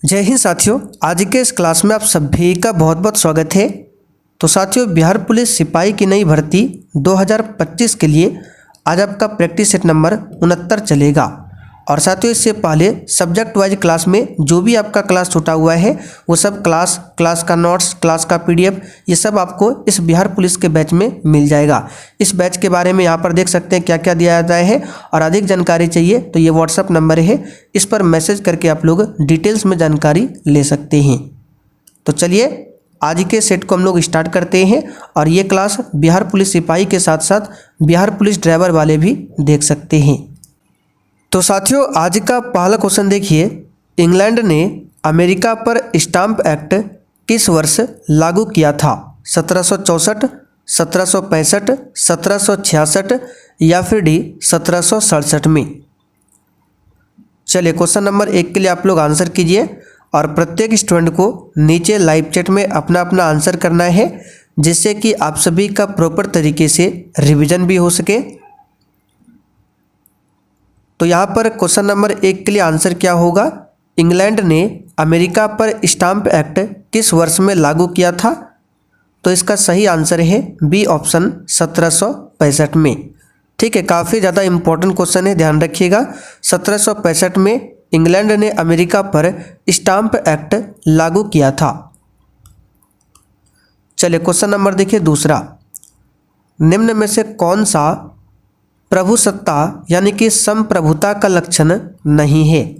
जय हिंद साथियों, आज के इस क्लास में आप सभी का बहुत बहुत स्वागत है। तो साथियों, बिहार पुलिस सिपाही की नई भर्ती 2025 के लिए आज आपका प्रैक्टिस सेट नंबर 69 चलेगा। और साथियों, इससे पहले सब्जेक्ट वाइज क्लास में जो भी आपका क्लास छूटा हुआ है वो सब क्लास का नोट्स, क्लास का पीडीएफ, ये सब आपको इस बिहार पुलिस के बैच में मिल जाएगा। इस बैच के बारे में यहाँ पर देख सकते हैं क्या क्या दिया जाता है। और अधिक जानकारी चाहिए तो ये व्हाट्सअप नंबर है, इस पर मैसेज करके आप लोग डिटेल्स में जानकारी ले सकते हैं। तो चलिए आज के सेट को हम लोग स्टार्ट करते हैं। और ये क्लास बिहार पुलिस सिपाही के साथ साथ बिहार पुलिस ड्राइवर वाले भी देख सकते हैं। तो साथियों, आज का पहला क्वेश्चन देखिए, इंग्लैंड ने अमेरिका पर स्टाम्प एक्ट किस वर्ष लागू किया था? 1764, 1765, 1766 या फिर डी 1767 में? चलिए क्वेश्चन नंबर 1 के लिए आप लोग आंसर कीजिए और प्रत्येक स्टूडेंट को नीचे लाइव चैट में अपना अपना आंसर करना है, जिससे कि आप सभी का प्रॉपर तरीके से रिवीजन भी हो सके। तो यहाँ पर क्वेश्चन नंबर 1 के लिए आंसर क्या होगा? इंग्लैंड ने अमेरिका पर स्टाम्प एक्ट किस वर्ष में लागू किया था? तो इसका सही आंसर है बी ऑप्शन 1765 में। ठीक है, काफ़ी ज़्यादा इंपॉर्टेंट क्वेश्चन है, ध्यान रखिएगा। 1765 में इंग्लैंड ने अमेरिका पर स्टाम्प एक्ट लागू किया था। चलिए क्वेश्चन नंबर देखिए दूसरा, निम्न में से कौन सा प्रभुसत्ता यानी कि संप्रभुता का लक्षण नहीं है?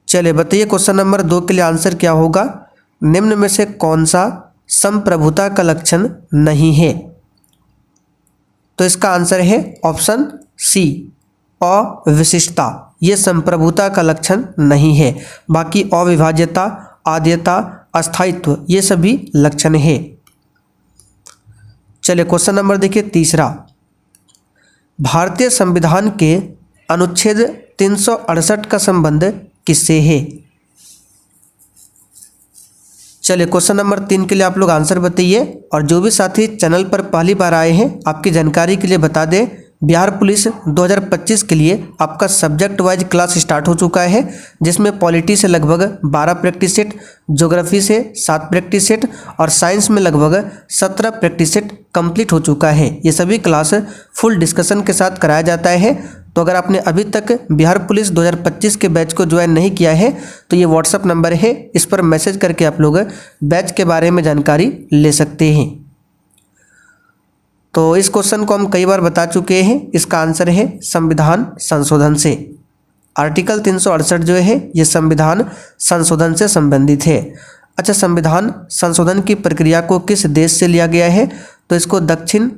चलिए बताइए क्वेश्चन नंबर 2 के लिए आंसर क्या होगा? निम्न में से कौन सा संप्रभुता का लक्षण नहीं है? तो इसका आंसर है ऑप्शन सी, अविशिष्टता। ये संप्रभुता का लक्षण नहीं है। बाकी अविभाज्यता, आद्यता, अस्थायित्व, ये सभी लक्षण है। चलिए क्वेश्चन नंबर देखिए तीसरा, भारतीय संविधान के अनुच्छेद 368 का संबंध किससे है? चलिए क्वेश्चन नंबर 3 के लिए आप लोग आंसर बताइए। और जो भी साथी चैनल पर पहली बार आए हैं, आपकी जानकारी के लिए बता दें, बिहार पुलिस 2025 के लिए आपका सब्जेक्ट वाइज क्लास स्टार्ट हो चुका है, जिसमें पॉलिटी से लगभग 12 प्रैक्टिस सेट, ज्योग्राफी से 7 प्रैक्टिस सेट और साइंस में लगभग 17 प्रैक्टिस सेट कंप्लीट हो चुका है। ये सभी क्लास फुल डिस्कशन के साथ कराया जाता है। तो अगर आपने अभी तक बिहार पुलिस 2025 के बैच को ज्वाइन नहीं किया है तो ये व्हाट्सअप नंबर है, इस पर मैसेज करके आप लोग बैच के बारे में जानकारी ले सकते हैं। तो इस क्वेश्चन को हम कई बार बता चुके हैं, इसका आंसर है संविधान संशोधन से। आर्टिकल 368 जो है ये संविधान संशोधन से संबंधित है। अच्छा, संविधान संशोधन की प्रक्रिया को किस देश से लिया गया है? तो इसको दक्षिण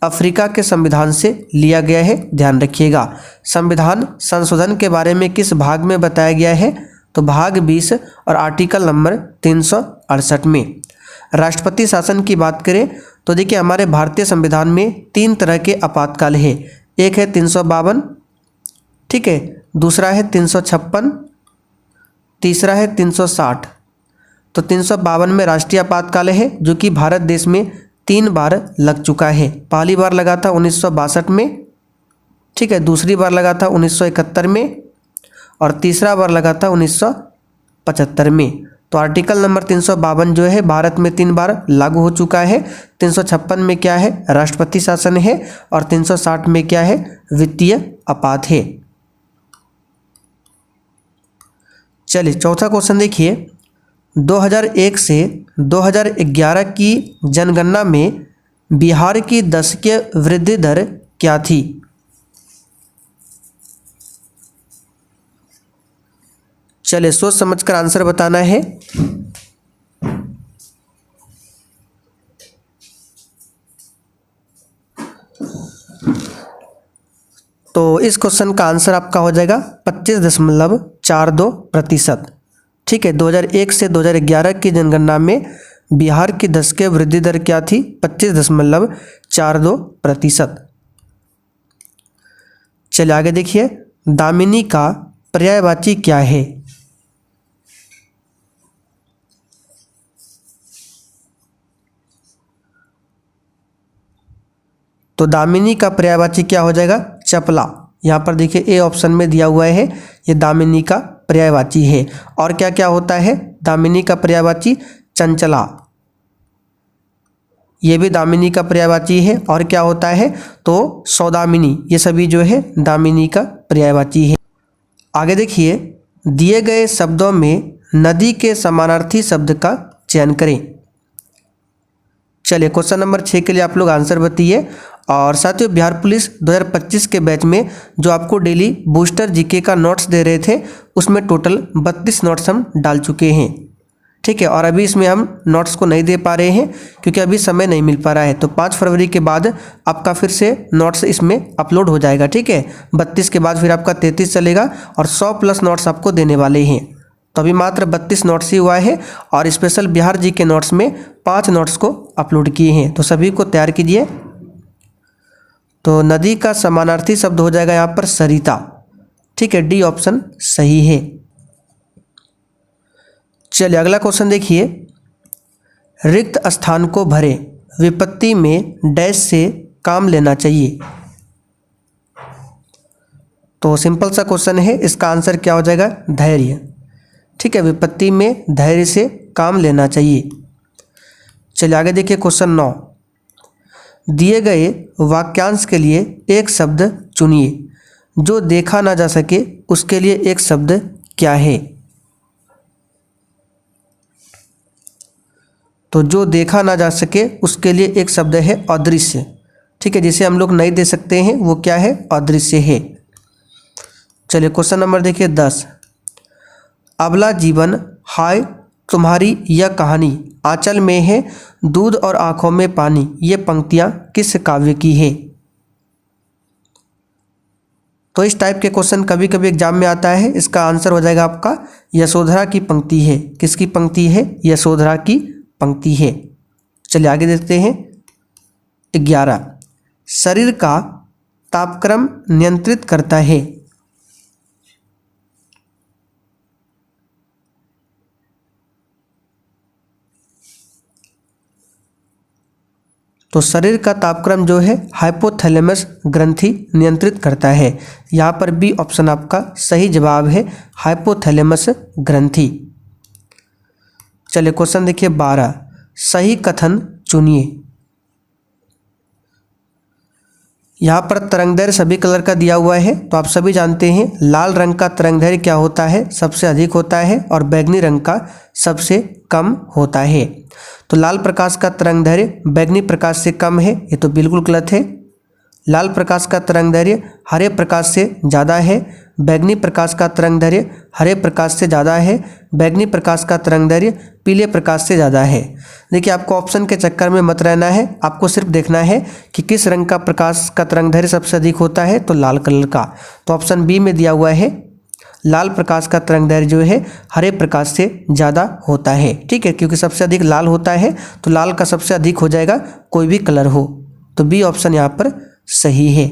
अफ्रीका के संविधान से लिया गया है, ध्यान रखिएगा। संविधान संशोधन के बारे में किस भाग में बताया गया है? तो भाग 20 और आर्टिकल नंबर 368 में। राष्ट्रपति शासन की बात करें तो देखिए, हमारे भारतीय संविधान में 3 तरह के आपातकाल है। एक है 352, ठीक है, दूसरा है 356, तीसरा है 360। तो 352 में राष्ट्रीय आपातकाल है, जो कि भारत देश में 3 बार लग चुका है। पहली बार लगा था 1962 में, ठीक है, दूसरी बार लगा था 1971 में और तीसरा बार लगा था 1975 में। तो आर्टिकल नंबर 352 जो है भारत में 3 बार लागू हो चुका है। 356 में क्या है? राष्ट्रपति शासन है। और 360 में क्या है? वित्तीय आपात है। चलिए चौथा क्वेश्चन देखिए, 2001 से 2011 की जनगणना में बिहार की दशकीय वृद्धि दर क्या थी? चलिए सोच समझकर आंसर बताना है। तो इस क्वेश्चन का आंसर आपका हो जाएगा 25.42%। ठीक है, 2001 से 2011 की जनगणना में बिहार की दशकीय वृद्धि दर क्या थी? 25.42%। चलिए आगे देखिए, दामिनी का पर्यायवाची क्या है? तो दामिनी का पर्यायवाची क्या हो जाएगा? चपला। यहाँ पर देखिए ए ऑप्शन में दिया हुआ है, ये दामिनी का पर्यायवाची है। और क्या क्या होता है दामिनी का पर्यायवाची? चंचला, ये भी दामिनी का पर्यायवाची है। और क्या होता है तो सौदामिनी, ये सभी जो है दामिनी का पर्यायवाची है। आगे देखिए, दिए गए शब्दों में नदी के समानार्थी शब्द का चयन करें। चलिए क्वेश्चन नंबर 6 के लिए आप लोग आंसर बताइए। और साथियों, बिहार पुलिस 2025 के बैच में जो आपको डेली बूस्टर जीके का नोट्स दे रहे थे, उसमें टोटल 32 नोट्स हम डाल चुके हैं, ठीक है। और अभी इसमें हम नोट्स को नहीं दे पा रहे हैं क्योंकि अभी समय नहीं मिल पा रहा है। तो 5 फरवरी के बाद आपका फिर से नोट्स इसमें अपलोड हो जाएगा, ठीक है। 32 के बाद फिर आपका 33 चलेगा और 100 प्लस नोट्स आपको देने वाले हैं। तो अभी मात्र 32 नोट्स ही हुआ है और स्पेशल बिहार जी के नोट्स में 5 नोट्स को अपलोड किए हैं। तो सभी को तैयार कीजिए। तो नदी का समानार्थी शब्द हो जाएगा यहाँ पर सरिता, ठीक है। डी ऑप्शन सही है। चलिए अगला क्वेश्चन देखिए, रिक्त स्थान को भरे, विपत्ति में डैश से काम लेना चाहिए। तो सिंपल सा क्वेश्चन है, इसका आंसर क्या हो जाएगा? धैर्य, ठीक है। विपत्ति में धैर्य से काम लेना चाहिए। चलिए आगे देखिए क्वेश्चन 9, दिए गए वाक्यांश के लिए एक शब्द चुनिए, जो देखा ना जा सके उसके लिए एक शब्द क्या है? तो जो देखा ना जा सके उसके लिए एक शब्द है अदृश्य, ठीक है। जिसे हम लोग नहीं दे सकते हैं वो क्या है? अदृश्य है। चलिए क्वेश्चन नंबर देखिए 10, अबला जीवन हाय तुम्हारी यह कहानी, आंचल में है दूध और आंखों में पानी, ये पंक्तियां किस काव्य की है? तो इस टाइप के क्वेश्चन कभी कभी एग्जाम में आता है। इसका आंसर हो जाएगा आपका यशोधरा की पंक्ति है। किसकी पंक्ति है? यशोधरा की पंक्ति है। चलिए आगे देखते हैं 11, शरीर का तापक्रम नियंत्रित करता है। तो शरीर का तापक्रम जो है हाइपोथैलेमस ग्रंथि नियंत्रित करता है। यहाँ पर बी ऑप्शन आपका सही जवाब है, हाइपोथैलेमस ग्रंथि। चलिए क्वेश्चन देखिए 12, सही कथन चुनिए। यहाँ पर तरंगदैर्घ्य सभी कलर का दिया हुआ है। तो आप सभी जानते हैं लाल रंग का तरंगदैर्घ्य क्या होता है? सबसे अधिक होता है और बैगनी रंग का सबसे कम होता है। तो लाल प्रकाश का तरंगदैर्घ्य बैगनी प्रकाश से कम है, ये तो बिल्कुल गलत है। लाल प्रकाश का तरंगदैर्घ्य हरे प्रकाश से ज़्यादा है, बैगनी प्रकाश का तरंगदैर्घ्य हरे प्रकाश से ज़्यादा है, बैगनी प्रकाश का तरंगदैर्घ्य पीले प्रकाश से ज़्यादा है। देखिए आपको ऑप्शन के चक्कर में मत रहना है, आपको सिर्फ देखना है कि किस रंग का प्रकाश का तरंगदैर्घ्य सबसे अधिक होता है, तो लाल कलर का। तो ऑप्शन बी में दिया हुआ है, लाल प्रकाश का तरंगदैर्घ्य जो है हरे प्रकाश से ज़्यादा होता है, ठीक है। क्योंकि सबसे अधिक लाल होता है तो लाल का सबसे अधिक हो जाएगा कोई भी कलर हो। तो बी ऑप्शन यहाँ पर सही है।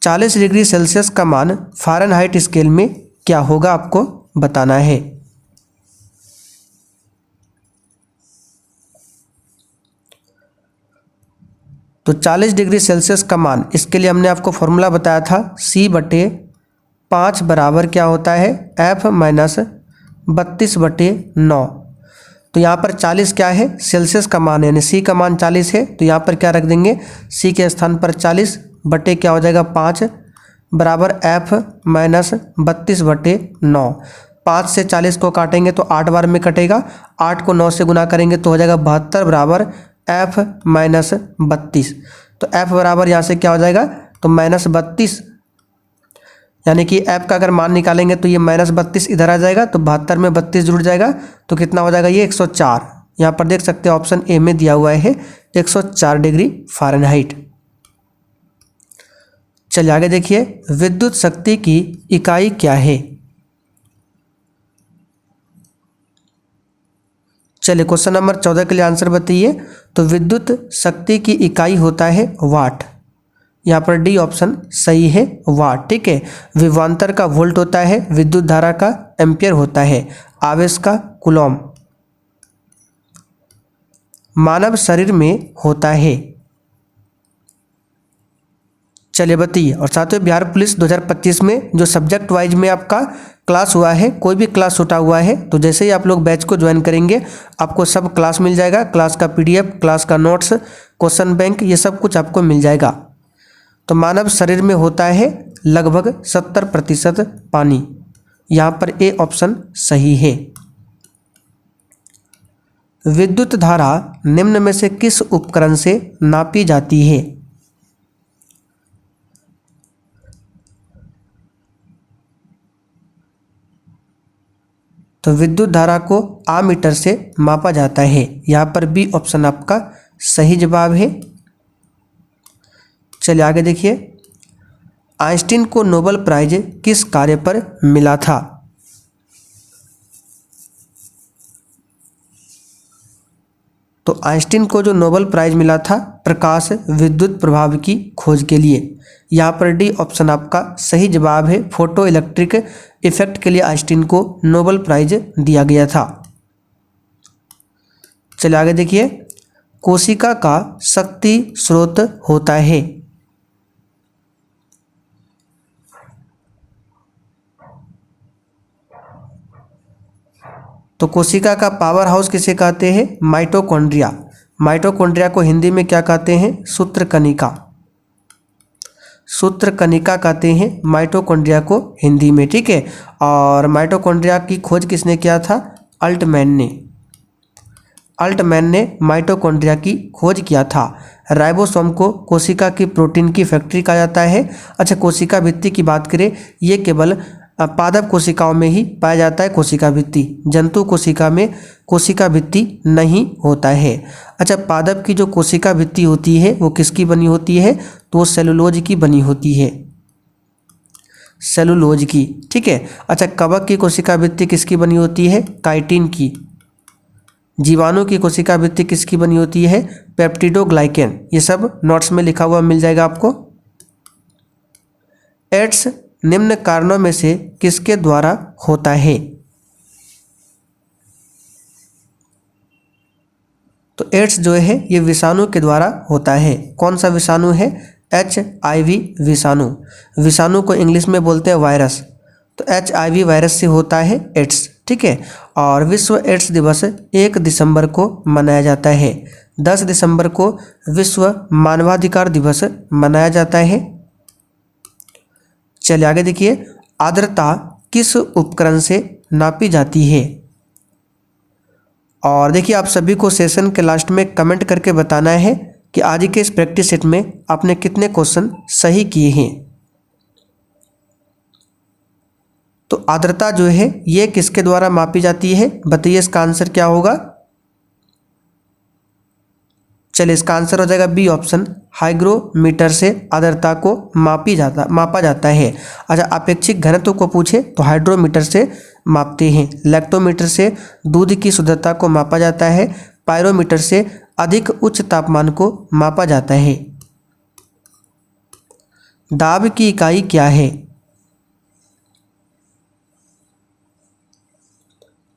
40 डिग्री सेल्सियस का मान फ़ारेनहाइट स्केल में क्या होगा आपको बताना है। तो 40 डिग्री सेल्सियस का मान, इसके लिए हमने आपको फॉर्मूला बताया था, C/5 बराबर क्या होता है? F - 32/9। तो यहाँ पर 40 क्या है? सेल्सियस का मान है, यानी C का मान 40 है। तो यहाँ पर क्या रख देंगे? C के स्थान पर 40 बटे क्या हो जाएगा? 5 बराबर F - 32/9। 5 से 40 को काटेंगे तो 8 बार में कटेगा, 8 को 9 से गुना करेंगे तो हो जाएगा 72 बराबर F - 32। तो F बराबर यहाँ से क्या हो जाएगा? तो -32, यानी कि F का अगर मान निकालेंगे तो ये -32 इधर आ जाएगा, तो 72 में 32 जुड़ जाएगा तो कितना हो जाएगा? ये 104। यहाँ पर देख सकते हैं ऑप्शन ए में दिया हुआ है 104 डिग्री फ़ारेनहाइट। चलिए आगे देखिए, विद्युत शक्ति की इकाई क्या है? चलिए क्वेश्चन नंबर 14 के लिए आंसर बताइए। तो विद्युत शक्ति की इकाई होता है वाट। यहाँ पर डी ऑप्शन सही है, वाट, ठीक है। विभवांतर का वोल्ट होता है, विद्युत धारा का एम्पियर होता है, आवेश का कूलॉम। मानव शरीर में होता है। चलिए बताइए। और साथियों बिहार पुलिस 2025 में जो सब्जेक्ट वाइज में आपका क्लास हुआ है, कोई भी क्लास छूटा हुआ है तो जैसे ही आप लोग बैच को ज्वाइन करेंगे आपको सब क्लास मिल जाएगा। क्लास का PDF, क्लास का नोट्स, क्वेश्चन बैंक, ये सब कुछ आपको मिल जाएगा। तो मानव शरीर में होता है लगभग 70% पानी। यहाँ पर ए ऑप्शन सही है। विद्युत धारा निम्न में से किस उपकरण से नापी जाती है? तो विद्युत धारा को आमीटर से मापा जाता है। यहाँ पर बी ऑप्शन आपका सही जवाब है। चलिए आगे देखिए। आइंस्टीन को नोबेल प्राइज किस कार्य पर मिला था? तो आइंस्टीन को जो नोबेल प्राइज मिला था प्रकाश विद्युत प्रभाव की खोज के लिए। यहाँ पर डी ऑप्शन आपका सही जवाब है। फोटो इलेक्ट्रिक इफेक्ट के लिए आइंस्टीन को नोबेल प्राइज दिया गया था। चलिए आगे देखिए। कोशिका का शक्ति स्रोत होता है। तो कोशिका का पावर हाउस किसे कहते हैं? माइटोकॉन्ड्रिया। माइटोकॉन्ड्रिया को हिंदी में क्या कहते हैं? सूत्रकनिका। सूत्रकनिका कहते हैं माइटोकॉन्ड्रिया को हिंदी में, ठीक है। और माइटोकॉन्ड्रिया की खोज किसने किया था? अल्टमैन ने। अल्टमैन ने माइटोकॉन्ड्रिया की खोज किया था। राइबोसोम को कोशिका की प्रोटीन की फैक्ट्री कहा जाता है। अच्छा, कोशिका भित्ति की बात करें, ये केवल पादप कोशिकाओं में ही पाया जाता है कोशिका भित्ति। जंतु कोशिका में कोशिका भित्ति नहीं होता है। अच्छा, पादप की जो कोशिका भित्ति होती है वो किसकी बनी होती है? तो सेलुलोज की बनी होती है, सेलुलोज की, ठीक है। अच्छा, कवक की कोशिका भित्ति किसकी बनी होती है? काइटिन की। जीवाणु की कोशिका भित्ति किसकी बनी होती है? पेप्टिडोग्लाइकेन। ये सब नोट्स में लिखा हुआ मिल जाएगा आपको। एड्स निम्न कारणों में से किसके द्वारा होता है? तो एड्स जो है ये विषाणु के द्वारा होता है। कौन सा विषाणु है? HIV विषाणु। विषाणु को इंग्लिश में बोलते हैं वायरस। तो HIV वायरस से होता है एड्स, ठीक है। और विश्व एड्स दिवस 1 दिसंबर को मनाया जाता है। 10 दिसंबर को विश्व मानवाधिकार दिवस मनाया जाता है। चलिए आगे देखिए। आर्द्रता किस उपकरण से नापी जाती है? और देखिए, आप सभी को सेशन के लास्ट में कमेंट करके बताना है कि आज के इस प्रैक्टिस सेट में आपने कितने क्वेश्चन सही किए हैं। तो आर्द्रता जो है ये किसके द्वारा मापी जाती है? बताइए इसका आंसर क्या होगा। चलिए, इसका आंसर हो जाएगा बी ऑप्शन, हाइग्रोमीटर से आर्द्रता को मापा जाता है। अच्छा, अपेक्षित घनत्व को पूछे तो हाइड्रोमीटर से मापते हैं। लैक्टोमीटर से दूध की शुद्धता को मापा जाता है। पायरोमीटर से अधिक उच्च तापमान को मापा जाता है। दाब की इकाई क्या है?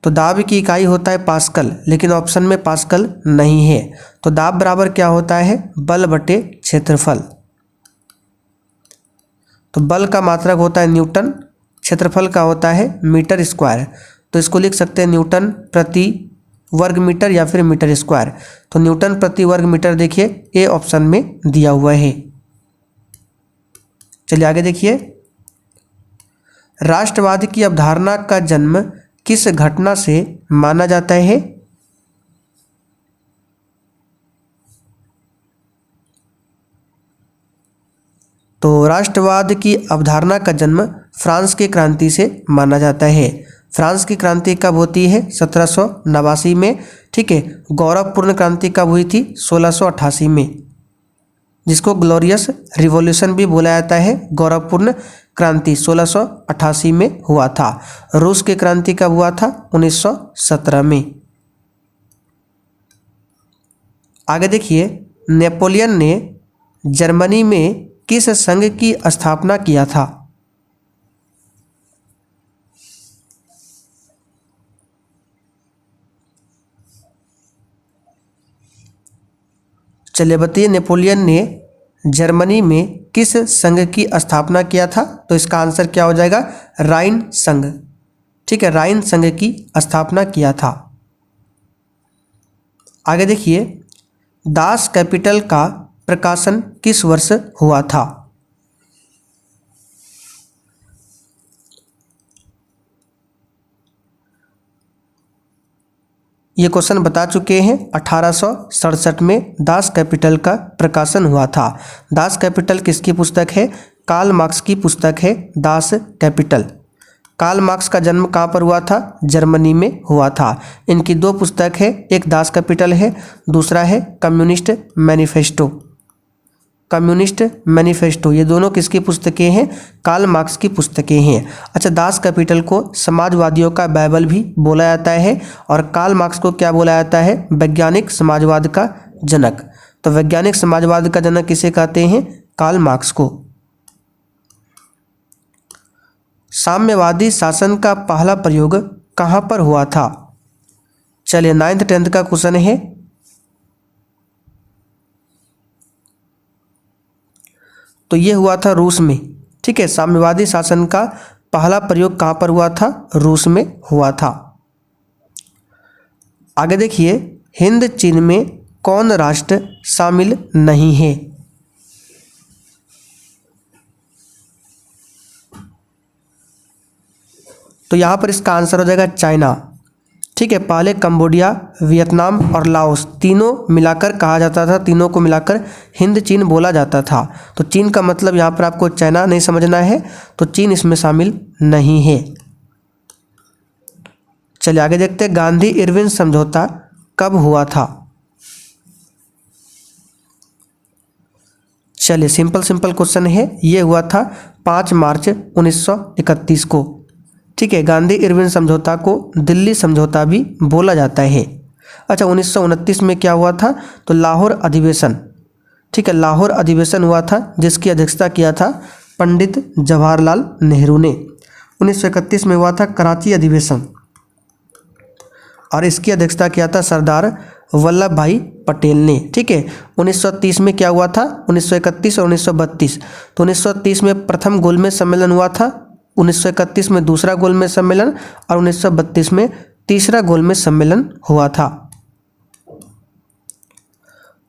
तो दाब की इकाई होता है पास्कल, लेकिन ऑप्शन में पास्कल नहीं है। तो दाब बराबर क्या होता है? बल बटे क्षेत्रफल। तो बल का मात्रक होता है न्यूटन, क्षेत्रफल का होता है मीटर स्क्वायर। तो इसको लिख सकते हैं न्यूटन प्रति वर्ग मीटर या फिर मीटर स्क्वायर। तो न्यूटन प्रति वर्ग मीटर देखिए ए ऑप्शन में दिया हुआ है। चलिए आगे देखिए। राष्ट्रवाद की अवधारणा का जन्म किस घटना से माना जाता है? तो राष्ट्रवाद की अवधारणा का जन्म फ्रांस की क्रांति से माना जाता है। फ्रांस की क्रांति कब होती है? 1789 में, ठीक है। गौरवपूर्ण क्रांति कब हुई थी? 1688 में, जिसको ग्लोरियस रिवॉल्यूशन भी बोला जाता है। गौरवपूर्ण क्रांति 1688 में हुआ था। रूस की क्रांति कब हुआ था? 1917 में। आगे देखिए। नेपोलियन ने जर्मनी में किस संघ की स्थापना किया था? चलिए बताइए। नेपोलियन ने जर्मनी में किस संघ की स्थापना किया था? तो इसका आंसर क्या हो जाएगा? राइन संघ। ठीक है, राइन संघ की स्थापना किया था। आगे देखिए, दास कैपिटल का प्रकाशन किस वर्ष हुआ था? ये क्वेश्चन बता चुके हैं। 1867 में दास कैपिटल का प्रकाशन हुआ था। दास कैपिटल किसकी पुस्तक है? कार्ल मार्क्स की पुस्तक है दास कैपिटल। कार्ल मार्क्स का जन्म कहाँ पर हुआ था? जर्मनी में हुआ था। इनकी दो पुस्तक है, एक दास कैपिटल है, दूसरा है कम्युनिस्ट मैनिफेस्टो। कम्युनिस्ट मैनिफेस्टो, ये दोनों किसकी पुस्तकें हैं? कार्ल मार्क्स की पुस्तकें हैं। अच्छा, दास कैपिटल को समाजवादियों का बाइबल भी बोला जाता है और कार्ल मार्क्स को क्या बोला जाता है? वैज्ञानिक समाजवाद का जनक। तो वैज्ञानिक समाजवाद का जनक किसे कहते हैं? कार्ल मार्क्स को। साम्यवादी शासन का पहला प्रयोग कहाँ पर हुआ था? चलिए 9th 10th का क्वेश्चन है। तो ये हुआ था रूस में। ठीक है, साम्यवादी शासन का पहला प्रयोग कहाँ पर हुआ था? रूस में हुआ था। आगे देखिए, हिंद चीन में कौन राष्ट्र शामिल नहीं है? तो यहाँ पर इसका आंसर हो जाएगा चाइना। ठीक है, पहले कंबोडिया, वियतनाम और लाओस तीनों मिलाकर कहा जाता था, तीनों को मिलाकर हिंद चीन बोला जाता था। तो चीन का मतलब यहाँ पर आपको चाइना नहीं समझना है, तो चीन इसमें शामिल नहीं है। चलिए आगे देखते हैं, गांधी इरविन समझौता कब हुआ था? चलिए सिंपल क्वेश्चन है, ये हुआ था 5 मार्च 1931 को। ठीक है, गांधी इरविन समझौता को दिल्ली समझौता भी बोला जाता है। अच्छा, 1929 में क्या हुआ था? तो लाहौर अधिवेशन। ठीक है, लाहौर अधिवेशन हुआ था जिसकी अध्यक्षता किया था पंडित जवाहरलाल नेहरू ने। 1931 में हुआ था कराची अधिवेशन और इसकी अध्यक्षता किया था सरदार वल्लभ भाई पटेल ने। ठीक है, 1930 में क्या हुआ था? 1931 और 1932। तो 1930 में प्रथम गोलमेज सम्मेलन हुआ था, 1931 में दूसरा गोलमेज सम्मेलन और 1932 में तीसरा गोलमेज सम्मेलन हुआ था।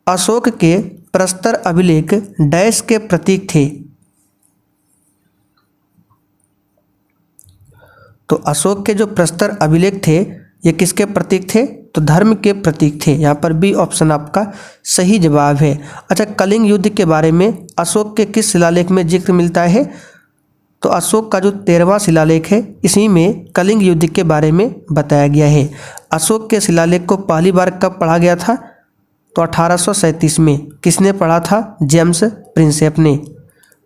अशोक के प्रस्तर अभिलेख डैश के प्रतीक थे? तो अशोक के जो प्रस्तर अभिलेख थे ये किसके प्रतीक थे? तो धर्म के प्रतीक थे। यहाँ पर बी ऑप्शन आपका सही जवाब है। अच्छा, कलिंग युद्ध के बारे में अशोक के किस शिलालेख में जिक्र मिलता है? तो अशोक का जो 13वां शिलालेख है इसी में कलिंग युद्ध के बारे में बताया गया है। अशोक के शिलालेख को पहली बार कब पढ़ा गया था? तो 1837 में। किसने पढ़ा था? जेम्स प्रिंसेप ने।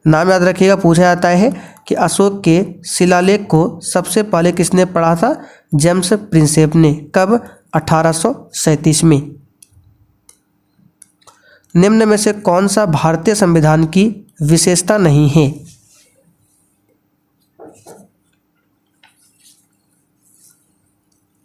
नाम याद रखिएगा, पूछा जाता है कि अशोक के शिलालेख को सबसे पहले किसने पढ़ा था? जेम्स प्रिंसेप ने। कब? 1837 में। निम्न में से कौन सा भारतीय संविधान की विशेषता नहीं है?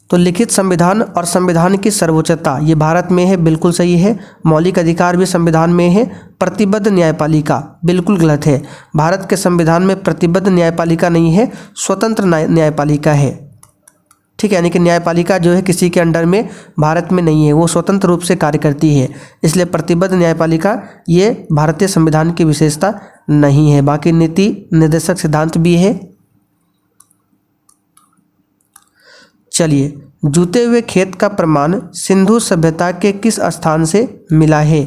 तो लिखित संविधान और संविधान की सर्वोच्चता ये भारत में है, बिल्कुल सही है। मौलिक अधिकार भी संविधान में है। प्रतिबद्ध न्यायपालिका बिल्कुल गलत है। भारत के संविधान में प्रतिबद्ध न्यायपालिका नहीं है, स्वतंत्र न्यायपालिका है। ठीक है, यानी कि न्यायपालिका जो है किसी के अंडर में भारत में नहीं है, वो स्वतंत्र रूप से कार्य करती है, इसलिए प्रतिबद्ध न्यायपालिका ये भारतीय संविधान की विशेषता नहीं है। बाकी नीति निर्देशक सिद्धांत भी है। चलिए, जूते हुए खेत का प्रमाण सिंधु सभ्यता के किस स्थान से मिला है?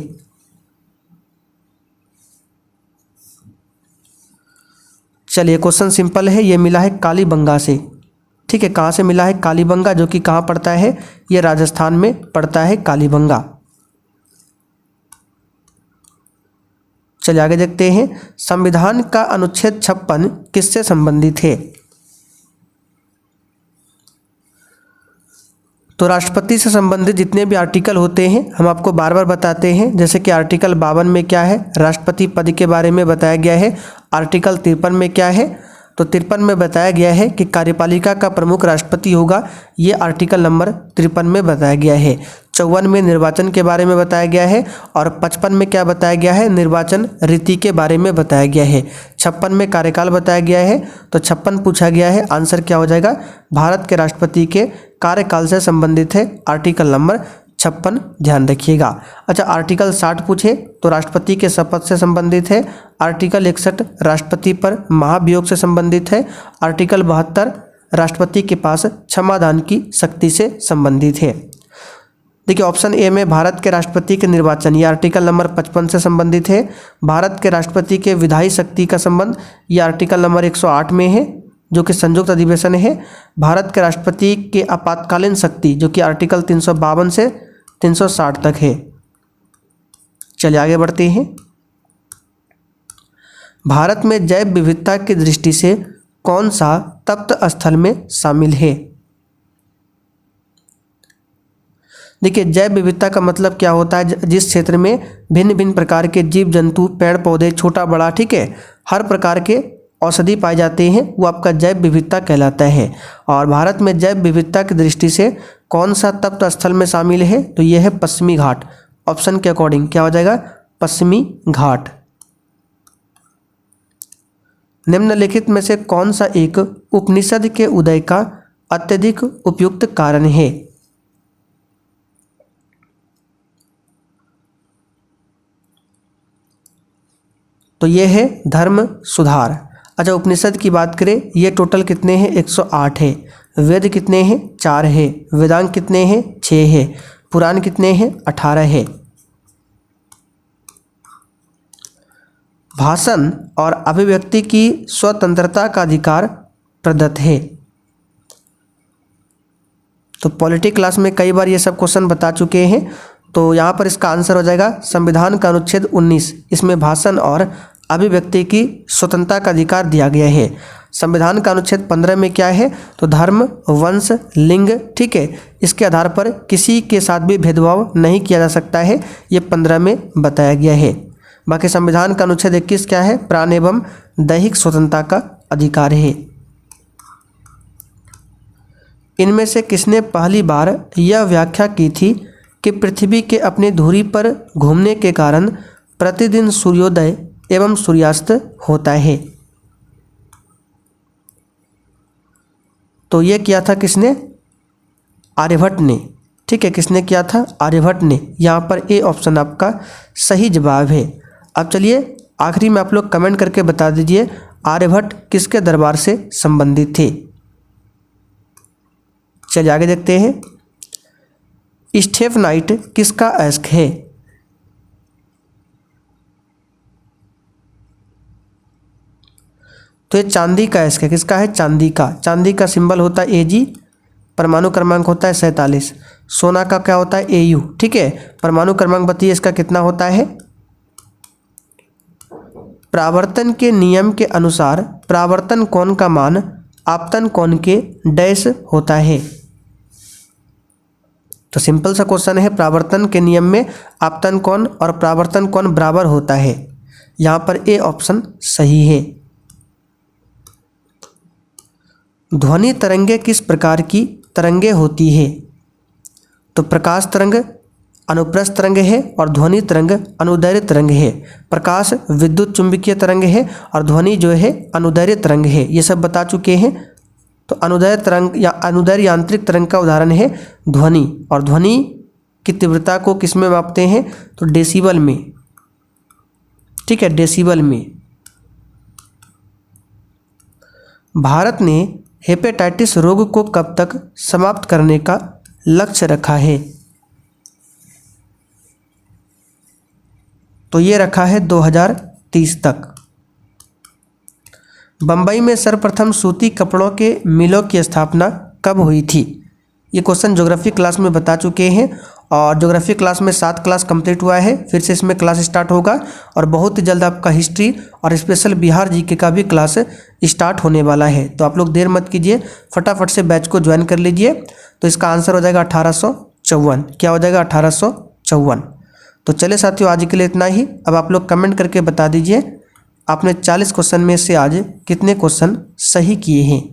चलिए क्वेश्चन सिंपल है, ये मिला है कालीबंगा से। ठीक है, कहाँ से मिला है? कालीबंगा, जो कि कहाँ पड़ता है? ये राजस्थान में पड़ता है कालीबंगा। चलिए आगे देखते हैं, संविधान का अनुच्छेद 56 किससे संबंधित है? तो राष्ट्रपति से संबंधित जितने भी आर्टिकल होते हैं हम आपको बार बार बताते हैं। जैसे कि आर्टिकल 52 में क्या है? राष्ट्रपति पद के बारे में बताया गया है। आर्टिकल 53 में क्या है? तो 53 में बताया गया है कि कार्यपालिका का प्रमुख राष्ट्रपति होगा, ये आर्टिकल नंबर 53 में बताया गया है। 54 में निर्वाचन के बारे में बताया गया है और 55 में क्या बताया गया है, निर्वाचन रीति के बारे में बताया गया है। 56 में कार्यकाल बताया गया है, तो 56 पूछा गया है, आंसर क्या हो जाएगा, भारत के राष्ट्रपति के कार्यकाल से संबंधित है आर्टिकल नंबर 56, ध्यान रखिएगा। अच्छा, आर्टिकल 60 पूछे तो राष्ट्रपति के शपथ से संबंधित है। आर्टिकल 61 राष्ट्रपति पर महाभियोग से संबंधित है। आर्टिकल 72 राष्ट्रपति के पास क्षमादान की शक्ति से संबंधित है। देखिए ऑप्शन ए में भारत के राष्ट्रपति के निर्वाचन, ये आर्टिकल नंबर 55 से संबंधित है। भारत के राष्ट्रपति के विधायी शक्ति का संबंध, ये आर्टिकल नंबर 108 में है, जो कि संयुक्त अधिवेशन है। भारत के राष्ट्रपति के आपातकालीन शक्ति, जो कि आर्टिकल 352 से 360 तक है। चलिए आगे बढ़ते हैं। भारत में जैव विविधता की दृष्टि से कौन सा तप्त स्थल में शामिल है? देखिए जैव विविधता का मतलब क्या होता है, जिस क्षेत्र में भिन्न भिन्न प्रकार के जीव जंतु, पेड़ पौधे, छोटा बड़ा, ठीक है, हर प्रकार के औषधि पाए जाते हैं, वो आपका जैव विविधता कहलाता है। और भारत में जैव विविधता की दृष्टि से कौन सा तप्त स्थल में शामिल है, तो यह है पश्चिमी घाट। ऑप्शन के अकॉर्डिंग क्या हो जाएगा, पश्चिमी घाट। निम्नलिखित में से कौन सा एक उपनिषद के उदय का अत्यधिक उपयुक्त कारण है? तो यह है धर्म सुधार। अच्छा, उपनिषद की बात करें, ये टोटल कितने हैं, 108 है। वेद कितने हैं, 4 है। वेदांग कितने हैं, 6 है। पुराण कितने हैं, 18 है। भाषण और अभिव्यक्ति की स्वतंत्रता का अधिकार प्रदत्त है। तो पॉलिटी क्लास में कई बार ये सब क्वेश्चन बता चुके हैं, तो यहाँ पर इसका आंसर हो जाएगा संविधान का अनुच्छेद 19। इसमें भाषण और अभिव्यक्ति की स्वतंत्रता का अधिकार दिया गया है। संविधान का अनुच्छेद 15 में क्या है, तो धर्म, वंश, लिंग, ठीक है, इसके आधार पर किसी के साथ भी भेदभाव नहीं किया जा सकता है, ये 15 में बताया गया है। बाकी संविधान का अनुच्छेद 21 क्या है, प्राण एवं दैहिक स्वतंत्रता का अधिकार है। इनमें से किसने पहली बार यह व्याख्या की थी कि पृथ्वी के अपनी धुरी पर घूमने के कारण प्रतिदिन सूर्योदय एवं सूर्यास्त होता है? तो ये किया था किसने, आर्यभट्ट ने, ठीक है, किसने किया था, आर्यभट्ट ने। यहाँ पर ए ऑप्शन आपका सही जवाब है। अब चलिए आखिरी में आप लोग कमेंट करके बता दीजिए आर्यभट्ट किसके दरबार से संबंधित थे। चलिए आगे देखते हैं। स्टेफनाइट किसका अयस्क है? तो ये चांदी का अयस्क है। किसका है, चांदी का। चांदी का सिंबल होता है Ag, परमाणु क्रमांक होता है 47। सोना का क्या होता है, Au, ठीक है, परमाणु क्रमांक बताइए इसका कितना होता है। प्रावर्तन के नियम के अनुसार प्रावर्तन कोण का मान आपतन कोण के डैश होता है। तो सिंपल सा क्वेश्चन है, प्रावर्तन के नियम में आपतन कोण और प्रावर्तन कोण बराबर होता है। यहाँ पर ए ऑप्शन सही है। ध्वनि तरंगे किस प्रकार की तरंगे होती है? तो प्रकाश तरंग अनुप्रस्थ तरंग है और ध्वनि तरंग अनुदैर्ध्य तरंग है। प्रकाश विद्युत चुंबकीय तरंग है और ध्वनि जो है अनुदैर्ध्य तरंग है। ये सब बता चुके हैं। तो अनुदैर्ध्य तरंग या अनुदैर्ध्य यांत्रिक तरंग का उदाहरण है ध्वनि। और ध्वनि की तीव्रता को किस में मापते हैं, तो डेसिबल में, ठीक है, डेसिबल में। भारत ने हेपेटाइटिस रोग को कब तक समाप्त करने का लक्ष्य रखा है? तो ये रखा है 2030 तक। बंबई में सर्वप्रथम सूती कपड़ों के मिलों की स्थापना कब हुई थी? ये क्वेश्चन ज्योग्राफी क्लास में बता चुके हैं और ज्योग्राफी क्लास में 7 क्लास कंप्लीट हुआ है। फिर से इसमें क्लास स्टार्ट होगा और बहुत ही जल्द आपका हिस्ट्री और स्पेशल बिहार जीके का भी क्लास स्टार्ट होने वाला है। तो आप लोग देर मत कीजिए, फटाफट से बैच को ज्वाइन कर लीजिए। तो इसका आंसर हो जाएगा 1854। क्या हो जाएगा, 1854। तो चले साथियों, आज के लिए इतना ही। अब आप लोग कमेंट करके बता दीजिए आपने 40 क्वेश्चन में से आज कितने क्वेश्चन सही किए हैं?